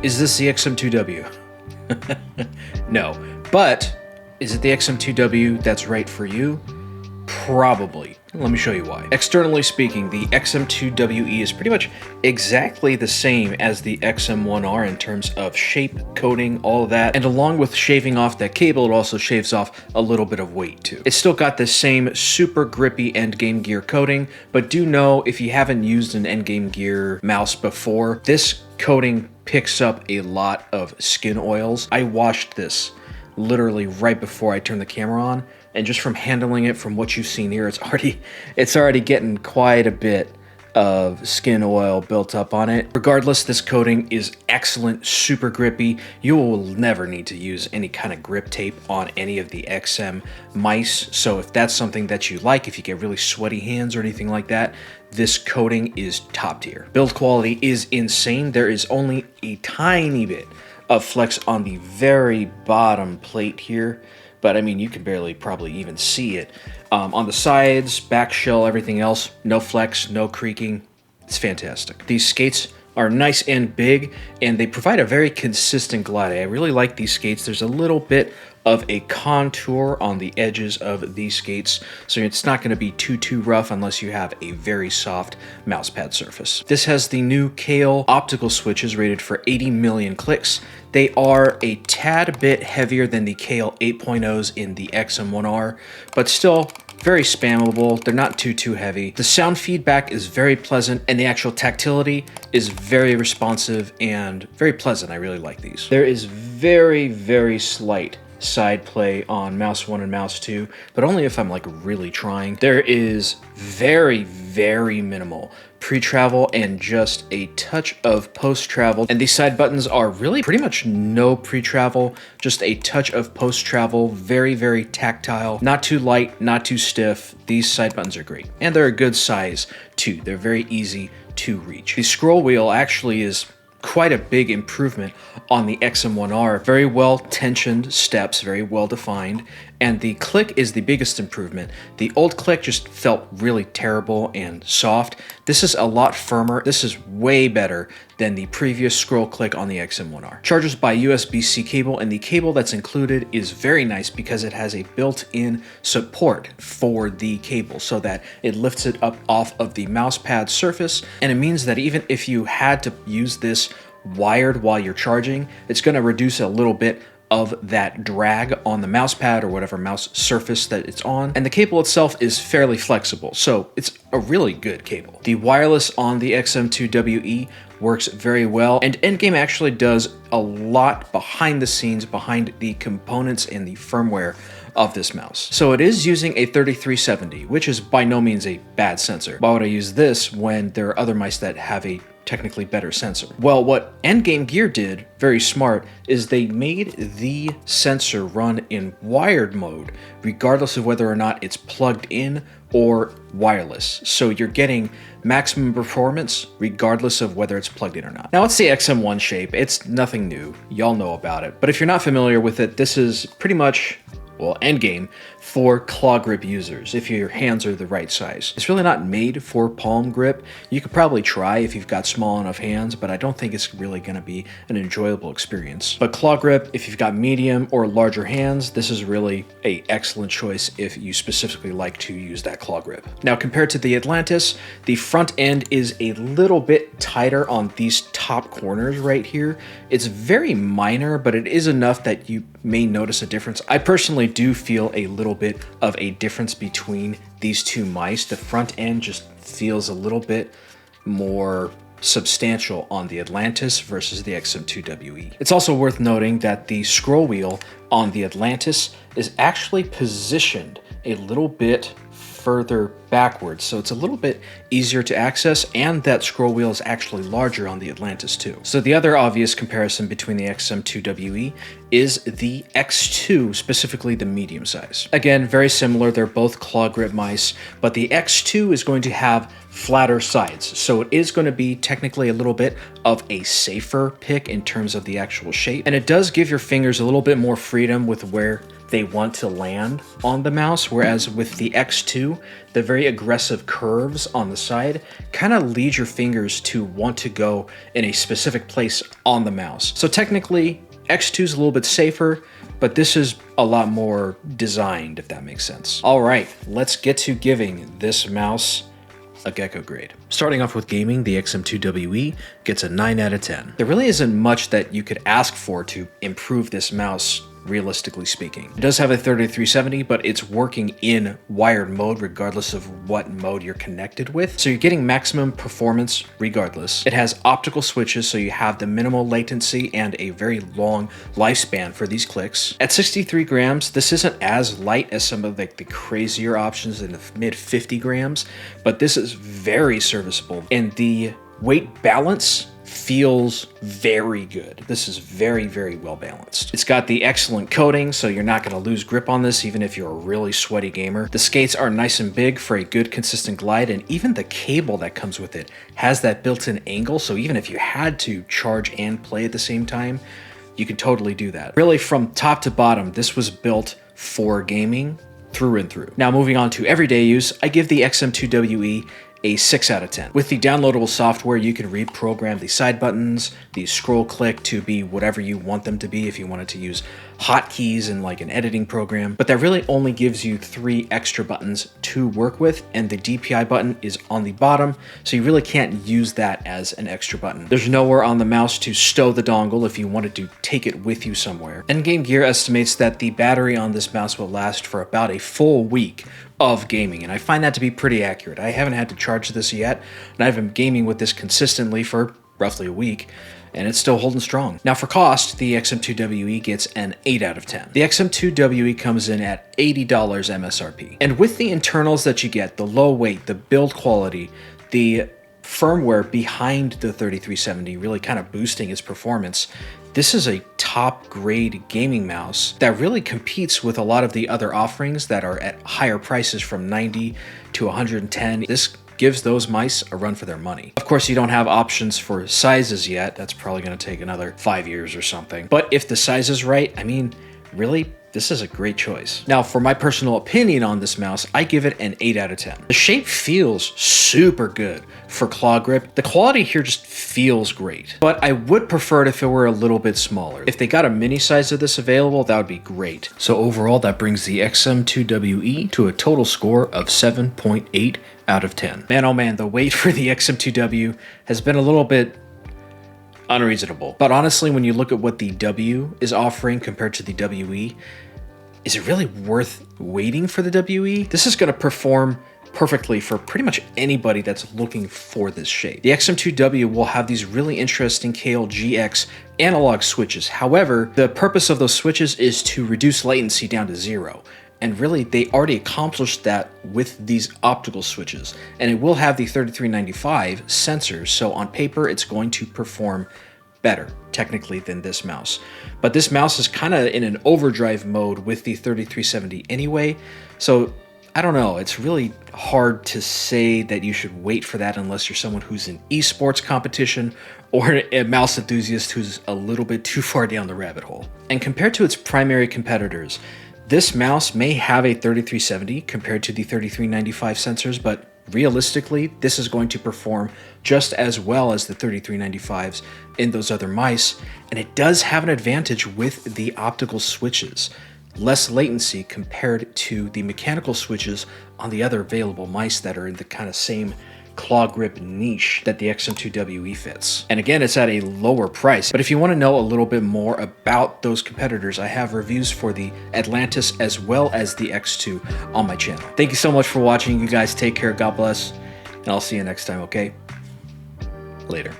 Is this the XM2we? No. But is it the XM2we that's right for you? Probably. Let me show you why. Externally speaking, the XM2we is pretty much exactly the same as the XM1R in terms of shape, coating, all of that. And along with shaving off that cable, it also shaves off a little bit of weight too. It's still got the same super grippy Endgame Gear coating, but do know if you haven't used an Endgame Gear mouse before, this coating picks up a lot of skin oils. I washed this literally right before I turned the camera on, and just from handling it, from what you've seen here, it's already getting quite a bit of skin oil built up on it. Regardless, this coating is excellent, super grippy. You will never need to use any kind of grip tape on any of the XM mice. So if that's something that you like, if you get really sweaty hands or anything like that, this coating is top tier. Build quality is insane. There is only a tiny bit of flex on the very bottom plate here, but I mean, you can barely probably even see it. On the sides, back shell, everything else, no flex, no creaking. It's fantastic. These skates are nice and big, and they provide a very consistent glide. I really like these skates. There's a little bit of a contour on the edges of these skates, so it's not going to be too rough unless you have a very soft mousepad surface. This has the new Kale optical switches rated for 80 million clicks. They are a tad bit heavier than the Kale 8.0s in the XM1R, but still very spammable. They're not too heavy. The sound feedback is very pleasant, and the actual tactility is very responsive and very pleasant. I really like these. There is very slight side play on mouse 1 and mouse 2, but only if I'm like really trying. There is very minimal pre-travel and just a touch of post-travel, and these side buttons are really pretty much no pre-travel, just a touch of post-travel. Very tactile, not too light, not too stiff. These side buttons are great, and they're a good size too. They're very easy to reach. The scroll wheel actually is quite a big improvement on the XM1R. Very well tensioned steps, very well defined, and the click is the biggest improvement. The old click just felt really terrible and soft. This is a lot firmer. This is way better than the previous scroll click on the XM1R. Charges by USB-C cable, and the cable that's included is very nice because it has a built-in support for the cable so that it lifts it up off of the mouse pad surface, and it means that even if you had to use this wired while you're charging, it's going to reduce a little bit of that drag on the mouse pad or whatever mouse surface that it's on. And the cable itself is fairly flexible, so it's a really good cable. The wireless on the XM2we works very well, and Endgame actually does a lot behind the scenes, behind the components and the firmware of this mouse. So it is using a 3370, which is by no means a bad sensor. Why would I use this when there are other mice that have a technically better sensor? Well, what Endgame Gear did, very smart, is they made the sensor run in wired mode, regardless of whether or not it's plugged in or wireless. So you're getting maximum performance regardless of whether it's plugged in or not. Now it's the XM1 shape. It's nothing new. Y'all know about it. But if you're not familiar with it, this is pretty much, well, Endgame for claw grip users, if your hands are the right size. It's really not made for palm grip. You could probably try if you've got small enough hands, but I don't think it's really going to be an enjoyable experience. But claw grip, if you've got medium or larger hands, this is really an excellent choice if you specifically like to use that claw grip. Now, compared to the Atlantis, the front end is a little bit tighter on these top corners right here. It's very minor, but it is enough that you may notice a difference. I personally do feel a little bit of a difference between these two mice. The front end just feels a little bit more substantial on the Atlantis versus the XM2we. It's also worth noting that the scroll wheel on the Atlantis is actually positioned a little bit further backwards, so it's a little bit easier to access, and that scroll wheel is actually larger on the Atlantis too. So the other obvious comparison between the XM2we is the X2, specifically the medium size. Again, very similar, they're both claw grip mice, but the X2 is going to have flatter sides, so it is going to be technically a little bit of a safer pick in terms of the actual shape, and it does give your fingers a little bit more freedom with where they want to land on the mouse, whereas with the X2, the very aggressive curves on the side kind of lead your fingers to want to go in a specific place on the mouse. So technically, X2 is a little bit safer, but this is a lot more designed, if that makes sense. All right, let's get to giving this mouse a gecko grade. Starting off with gaming, the XM2we gets a 9 out of 10. There really isn't much that you could ask for to improve this mouse, realistically speaking. It does have a 3370, but it's working in wired mode regardless of what mode you're connected with. So you're getting maximum performance regardless. It has optical switches, so you have the minimal latency and a very long lifespan for these clicks. At 63 grams, this isn't as light as some of like the crazier options in the mid 50 grams, but this is very serviceable. And the weight balance feels very good. This is very, very well balanced. It's got the excellent coating, so you're not going to lose grip on this even if you're a really sweaty gamer. The skates are nice and big for a good consistent glide, and even the cable that comes with it has that built-in angle, so even if you had to charge and play at the same time, you can totally do that. Really, from top to bottom, this was built for gaming through and through. Now moving on to everyday use, I give the XM2we a 6 out of 10. With the downloadable software, you can reprogram the side buttons, the scroll click to be whatever you want them to be if you wanted to use hotkeys in like an editing program. But that really only gives you 3 extra buttons to work with, and the DPI button is on the bottom, so you really can't use that as an extra button. There's nowhere on the mouse to stow the dongle if you wanted to take it with you somewhere. Endgame Gear estimates that the battery on this mouse will last for about a full week of gaming, and I find that to be pretty accurate. I haven't had to charge this yet, and I've been gaming with this consistently for roughly a week, and it's still holding strong. Now for cost, the XM2we gets an 8 out of 10. The XM2we comes in at $80 MSRP. And with the internals that you get, the low weight, the build quality, the firmware behind the 3370 really kind of boosting its performance, this is a top grade gaming mouse that really competes with a lot of the other offerings that are at higher prices from 90 to 110. This gives those mice a run for their money. Of course, you don't have options for sizes yet. That's probably going to take another 5 years or something. But if the size is right, I mean, really, this is a great choice. Now, for my personal opinion on this mouse, I give it an 8 out of 10. The shape feels super good for claw grip. The quality here just feels great, but I would prefer it if it were a little bit smaller. If they got a mini size of this available, that would be great. So overall, that brings the XM2we to a total score of 7.8 out of 10. Man, oh man, the wait for the XM2we has been a little bit unreasonable. But honestly, when you look at what the W is offering compared to the WE, is it really worth waiting for the WE? This is going to perform perfectly for pretty much anybody that's looking for this shape. The XM2we will have these really interesting KLGX analog switches. However, the purpose of those switches is to reduce latency down to 0. And really, they already accomplished that with these optical switches. And it will have the 3395 sensors, so on paper, it's going to perform better, technically, than this mouse. But this mouse is kind of in an overdrive mode with the 3370 anyway, so I don't know, it's really hard to say that you should wait for that unless you're someone who's in esports competition or a mouse enthusiast who's a little bit too far down the rabbit hole. And compared to its primary competitors, this mouse may have a 3370 compared to the 3395 sensors, but realistically, this is going to perform just as well as the 3395s in those other mice, and it does have an advantage with the optical switches. Less latency compared to the mechanical switches on the other available mice that are in the kind of same claw grip niche that the XM2we fits. And again, it's at a lower price. But if you want to know a little bit more about those competitors, I have reviews for the Atlantis as well as the X2 on my channel. Thank you so much for watching. You guys take care. God bless. And I'll see you next time, okay? Later.